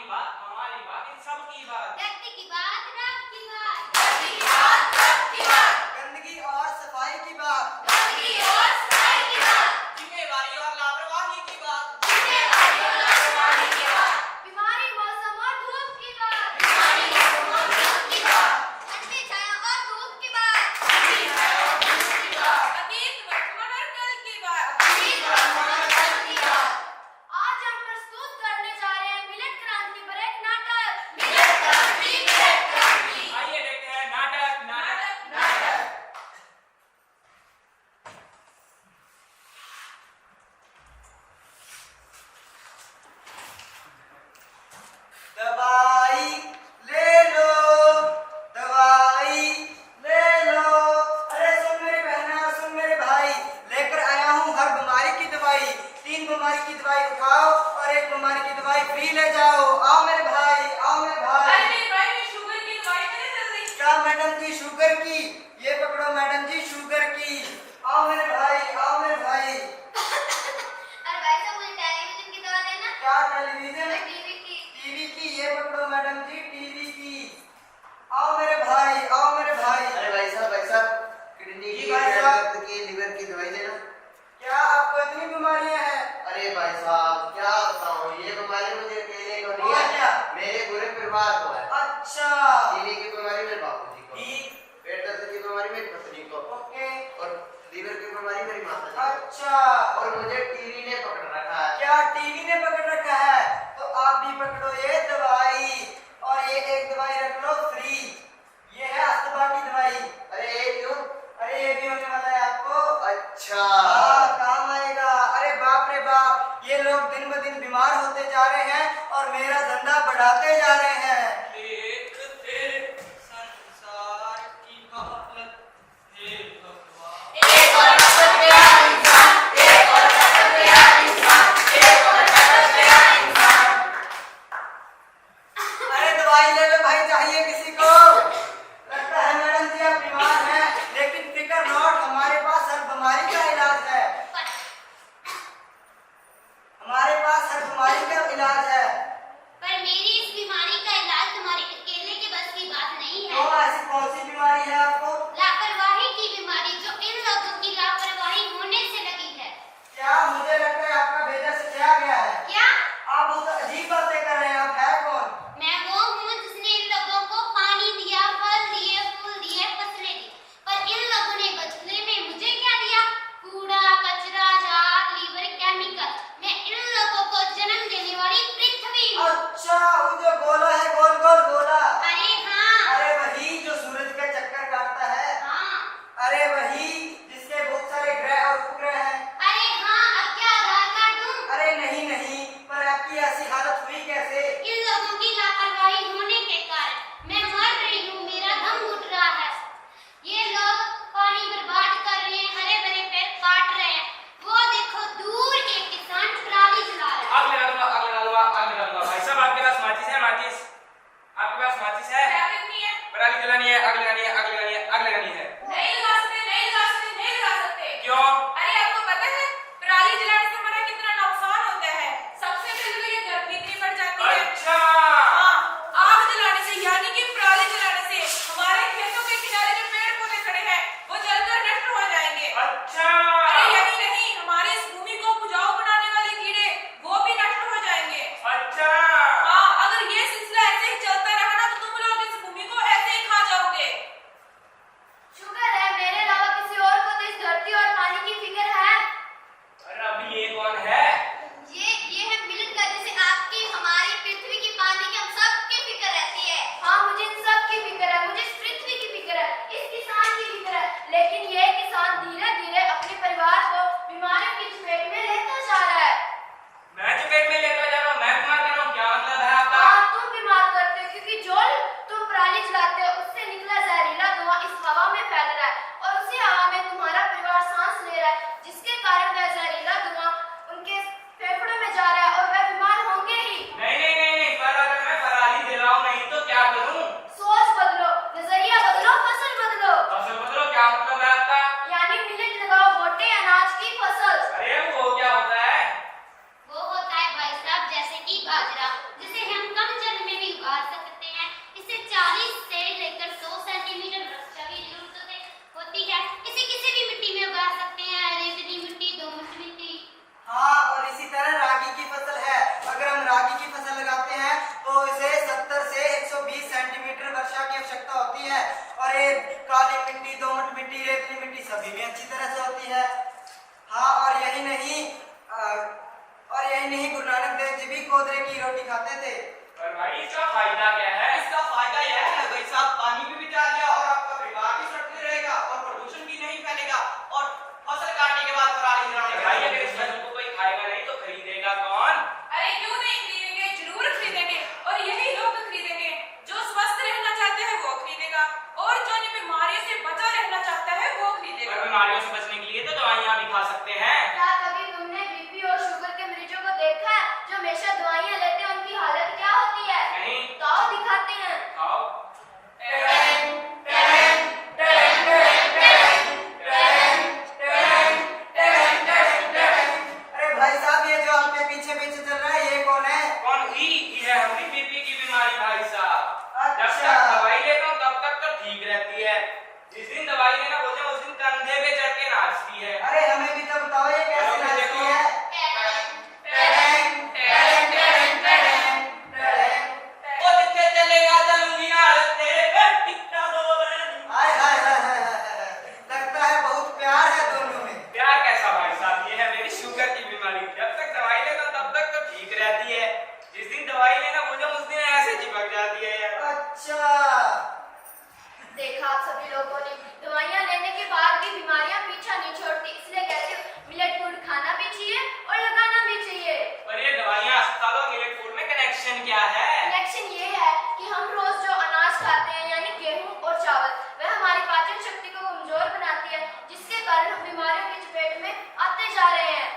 की बात, हमारी बात, इन सब की बात। व्यक्ति की बात, रात की बात। व्यक्ति की बात, रात की बात। गंदगी और सफाई की बात। गंदगी और सफाई की बात। जिम्मेवारी और लापरवाही की बात। जिम्मेवारी और लापरवाही की बात। बीमारी, मौसम और धूप की बात। बीमारी, मौसम और धूप की बात। ठंडी छाया और धूप की बात। ठंडी छाया और धूप की बात। अतीत, वर्तमान और कल की बात। अतीत, वर्तमान और कल की बात। आज हम प्रस्तुत करने जा रहे हैं मिलेट क्रांति पर एक नाटक। मिलेट क्रांति, मिलेट क्रांति। आइए देखते हैं नाटक। नाटक। दवाई ले लो, दवाई ले लो। अरे सुन मेरी बहना, सुन मेरे भाई, लेकर आया हूँ हर बीमारी की दवाई। 3 बीमारी की दवाई उठाओ और 1 बीमारी की दवाई फ्री ले जाओ। आओ मेरे भाई, आओ मेरे भाई। अरे मेरे भाई ने शुगर की दवाई मैंने जल्दी। क्या मैडम जी शुगर की? ये पकड़ो मैडम जी शुगर की। आओ मेरे भाई, आओ मेरे भाई। अरे भाई साहब मुझे टेलीविजन की दवा देना। क्या टेलीविजन? टीवी की। टीवी की? ये पकड़ो मैडम जी टीवी की। आओ मेरे भाई, आओ मेरे भाई। अरे भाई साहब किडनी जी की, भाई साहब। दर्द की, लिवर की दवाई देना। क्या आपको इतनी बीमारियां हैं? अरे भाई साहब क्या बताऊं, ये बीमारी मुझे अकेले को नहीं और क्या? है, मेरे पूरे परिवार को है। अच्छा टीबी की बीमारी मेरे बापू जी को, ठीक, पेट दर्द की बीमारी मेरी पत्नी को, ओके, और लिवर की बीमारी मेरी माता जी को, अच्छा। और मुझे टीबी ने पकड़ रखा है। क्या टीवी ने पकड़ रखा है? तो आप भी पकड़ो ये दवाई, और ये एक दवाई रख लो फ्री। ये है अस्तमा की दवाई। अरे ये क्यों? अरे ये भी होने वाला है आपको। अच्छा हाँ, काम आएगा। अरे बाप रे बाप, ये लोग दिन ब दिन बीमार होते जा रहे हैं और मेरा धंधा बढ़ाते जा रहे हैं। देख तेरे संसार की हालत, हे भगवान। एक और टपक गया इंसान, एक और टपक गया इंसान, एक और टपक गया इंसान। अरे दवाई ले लो भाई, चाहिए किसी को? लगता है मैडम जी आप बीमार हैं, लेकिन फिकर नॉट, हमारे पास हर बीमारी का इलाज है। हमारे पास हर बीमारी का इलाज है। पर मेरी इस बीमारी का इलाज तुम्हारे अकेले के बस की बात नहीं है। तो ऐसी कौन सी बीमारी है आपको? लापरवाही की बीमारी, जो इन लोगों की लापरवाही होने से लगी है। क्या? मुझे लगता है आपका भेजा से क्या गया है। क्या? आप बहुत अजीब बातें कर रहे हैं। आप है कौन? मैं वो हूँ जिसने इन लोगों को पानी दिया, फल दिए, फूल दिए, फसलें दी। पर इन लोगों ने बदले में मुझे क्या दिया? कूड़ा, कचरा, झाग, लीवर, केमिकल। मैं इन लोगों को जन्म देने वाली पृथ्वी हूँ। अच्छा, वो जो गोला है, गोल गोल गोला। अरे हाँ। अरे वही जो सूरज के चक्कर काटता है। हाँ। अरे वही जिसके बहुत सारे ग्रह और उपग्रह हैं। अरे हाँ, अब क्या आधार कार्ड दूँ? अरे नहीं नहीं, पर आपकी ऐसी हालत हुई कैसे? इन लोगों की लापरवाही होने के कारण मैं मर रही हूँ, मेरा दम घुट रहा है। ये लोग पानी बर्बाद कर रहे हैं, हरे भरे पेड़ काट रहे हैं। वो देखो दूर एक किसान ट्राली चला रहा है। आग लगा दूंगा, आग लगा दूंगा, आग लगा दूंगा। भाई साहब आपके पास माचिस है? माचिस आपके पास माचिस है? क्या करनी है? पराली जलानी है, आग लगानी है, आग लगानी है, आग लगानी है। नहीं लगा सकते, नहीं लगा सकते, नहीं लगा सकते। क्यों? अरे आपको पता है पराली जलाने से हमारा कितना नुकसान होता है? सबसे पहले तो ये गर्मी इतनी बढ़ जाती है। अच्छा रोटी खाते थे। पर भाई इसका फायदा क्या है? इसका फायदा यह है भाई साहब, पानी भी बचा लिया और आपका परिवार भी सुरक्षित रहेगा और प्रदूषण भी नहीं फैलेगा और फसल काटने के बाद पराली जलाने भाई अगर इस फसल को कोई खाएगा नहीं तो खरीदेगा कौन? अरे क्यों नहीं खरीदेंगे, जरूर खरीदेंगे। और यही लोग खरीदेंगे जो स्वस्थ रहना चाहते हैं वो खरीदेगा, और जो इन बीमारियों से बचा रहना चाहता है वो खरीदेगा। पर बीमारियों से बचने के लिए तो दवाइयाँ भी खा सकते हैं। क्या कभी तुमने बीपी और शुगर के मरीजों को देखा है जो हमेशा दवाइयाँ लेते हैं, उनकी हालत क्या होती है? नहीं। तो आओ दिखाते हैं। खाओ। अरे भाई साहब, ये जो आपके पीछे पीछे चल रहा है ये कौन है? कौन? ई है हमारी बीपी की बीमारी भाई साहब। जब अच्छा। तक दवाई लेता हूँ तब तक तो ठीक रहती है। जिस दिन दवाई लेना बोलते हैं उस दिन कंधे पे चढ़ के नाचती है। अरे हमें भी तो बताओ ये कैसे चलो, नाचती देखो। है? वो जितने चलेगा चलूंगी ना तेरे पे टिकटा दो बहन। हाय हाय हाय हाय हाय। लगता है बहुत प्यार है दोनों में। प्यार कैसा भाई साहब? ये है मेरी शुगर की बीमारी। जब तक दवाई लेता हूँ तब तक तो ठीक रहती है। जिस दिन दवाई लेना बोलते हैं उस दिन ऐसे चिपक जाती है यार। अच्छा। देखा आप सभी लोगों ने, दवाइयाँ लेने के बाद भी बीमारियाँ पीछा नहीं छोड़ती। इसलिए कहते हो मिलेट फूड खाना भी चाहिए और लगाना भी चाहिए। पर ये दवाइयाँ अस्पतालों और मिलेट फूड में कनेक्शन क्या है? कनेक्शन ये है कि हम रोज जो अनाज खाते हैं यानी गेहूं और चावल, वह हमारी पाचन शक्ति को कमजोर बनाती है, जिसके कारण हम बीमारियों की चपेट में आते जा रहे हैं।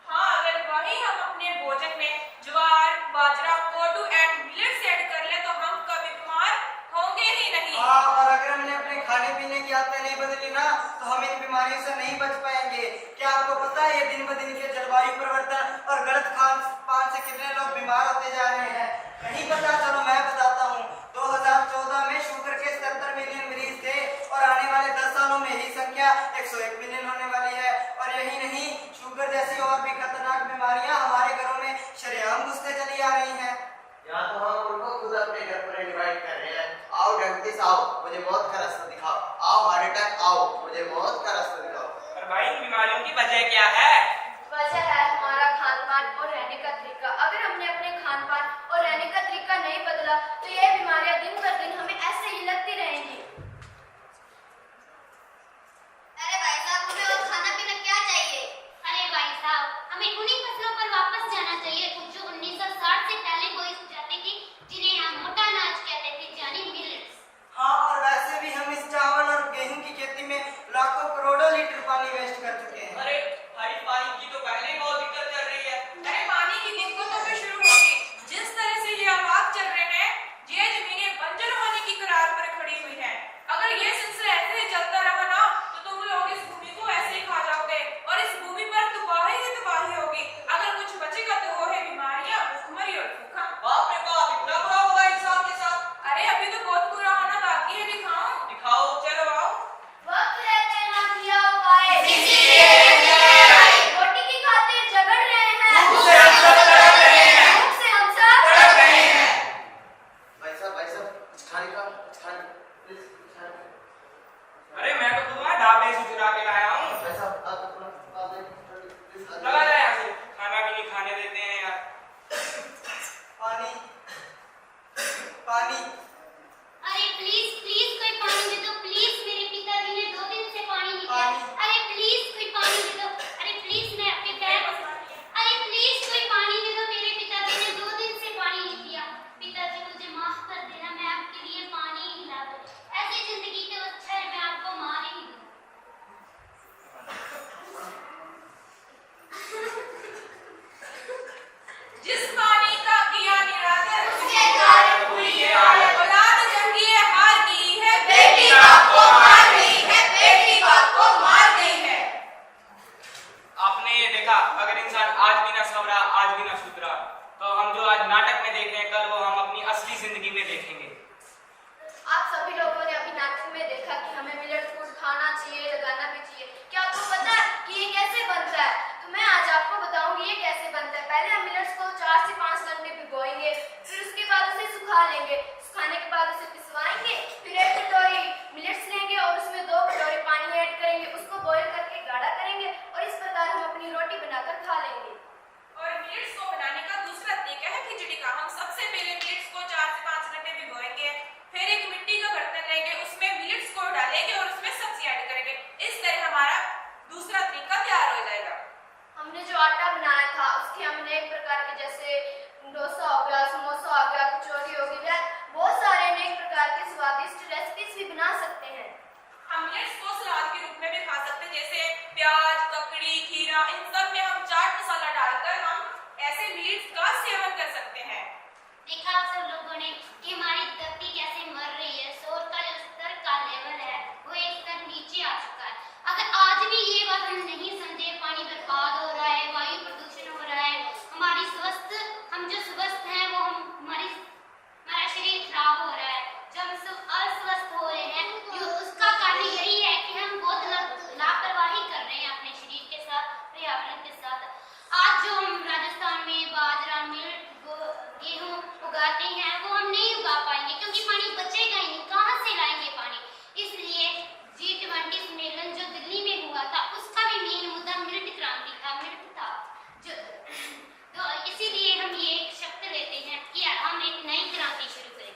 हाँ, अगर वही हम अपने भोजन में ज्वार, बाजरा, कोदू एंड मिलेट्स ऐड कर ले तो हम कभी बीमार होंगे ही नहीं। हाँ, और अगर हमने अपने खाने पीने की आदतें नहीं बदली ना तो हम इन बीमारियों से नहीं बच पाएंगे। क्या आपको पता है ये दिन ब दिन के जलवायु परिवर्तन और गलत खान पान से कितने लोग बीमार होते जा रहे हैं? नहीं पता? चलो मैं बताता हूँ। 2014 में शुगर के 77 मिलियन मरीज थे और आने वाले 10 सालों में ही संख्या 101 मिलियन होने वाली है। और यही नहीं, शुगर जैसी और भी खतरनाक बीमारियां हमारे घरों में शरेआम घुसते चली आ रही हैं। यहाँ तो हम उनको खुद अपने घर पर इनवाइट कर रहे हैं। आओ डायबिटीज आओ, मुझे मौत का रास्ता दिखाओ। आओ हार्ट अटैक आओ, मुझे मौत का रास्ता दिखाओ। पर भाई इन बीमारियों की वजह क्या है? वजह है हमारा खान पान और रहने का तरीका। अगर हमने अपने खान पान और रहने का तरीका नहीं बदला तो ये बीमारियां दिन ब दिन हमें ऐसे ही लगती रहेंगी। अरे भाई साहब, हमें और खाना पीना क्या चाहिए? अरे भाई साहब, हमें उन्हीं फसलों पर वापस जाना चाहिए जो 1960 से पहले बोई जाती थी, जिन्हें हम मोटा अनाज कहते थे, यानी मिलेट्स। हाँ, और वैसे भी हम इस चावल और गेहूं की खेती में लाखों करोड़ों लीटर पानी वेस्ट कर चुके हैं। अरे भाई, पानी की तो पहले ही बहुत दिक्कत चल रही है। अरे पानी की दिक्कत तो फिर शुरू होगी। जिस तरह से ये हालात चल रहे हैं, ये जमीनें बंजर होने की कगार पर खड़ी हुई हैं। अगर ये सिलसिला ऐसे ही चलता रहा ना तो तुम लोग इस भूमि को ऐसे ही खा जाओगे और इस भूमि पर तबाही ही तबाही होगी। अगर कुछ बचेगा तो वो है बीमारियां, भूखमरी और भूखा। बाप रे बाप, इतना बुरा होगा इंसान के साथ? अरे अभी तो बहुत बुरा होना बाकी है। दिखाऊं? दिखाओ। चलो आओ। वक्त रहते ना किया उपाय, रोटी की खातिर झगड़ रहे हैं, भूख से हम सब तड़प भाई साहब, कुछ खाने का, कुछ खाने प्लीज, कुछ खाने। अरे मैं तो खुद वहाँ ढाबे से चुरा के लाया हूँ। भाई साहब, आप प्लीज चला जाए यहाँ से, खाना भी नहीं खाने देते हैं यार। पानी, पानी। अरे प्लीज प्लीज कोई पानी दे दो प्लीज, मेरे पिताजी ने 2 दिन से पानी नहीं पिया। पानी। अरे प्लीज कोई पानी दे दो। अरे प्लीज मैं आपके पैर, अरे प्लीज कोई पानी दे दो, मेरे पिताजी ने 2 दिन से पानी नहीं पिया। पिताजी मुझे माफ कर देना, मैं आपके लिए पानी ही ला दूं। ऐसी जिंदगी से अच्छा है मैं आपको मार ही दूं। जिस पानी का किया निरादर उसके कारण हुई ये हालत। औलाद जंगी है, हार गई है, बेटी बाप को मार गई है, बेटी बाप को मार गई है। आपने ये देखा, अगर इंसान आज भी ना संवरा, आज भी ना सुधरा, तो हम जो आज नाटक में देख रहे हैं कल वो हम अपनी असली जिंदगी में देखेंगे। आप सभी लोगों ने अभी नाटक में देखा कि हमें मिलेट फूड खाना चाहिए, लगाना भी चाहिए। क्या आपको पता है कि ये कैसे बनता है? तो मैं आज आपको बताऊंगी ये कैसे बनता है। पहले हम मिलेट्स को 4 से 5 घंटे भिगोएंगे, फिर उसके बाद उसे सुखा लेंगे। सुखाने के बाद उसे पिसवाएंगे, फिर 1 कटोरी मिलेट्स लेंगे और उसमें 2 कटोरी पानी ऐड करेंगे, उसको बॉईल करके गाढ़ा करेंगे और इस प्रकार हम अपनी रोटी बनाकर खा लेंगे। और मिलेट्स को बनाने का दूसरा तरीका है खिचड़ी उगाते हैं वो हम नहीं उगा पाएंगे, क्योंकि पानी बचेगा ही नहीं, कहाँ से लाएंगे पानी। इसलिए G20 सम्मेलन जो दिल्ली में हुआ था उसका भी मेन मुद्दा मृत क्रांति था, मृत था जो, तो इसीलिए हम ये शब्द लेते हैं कि हम एक नई क्रांति शुरू करें।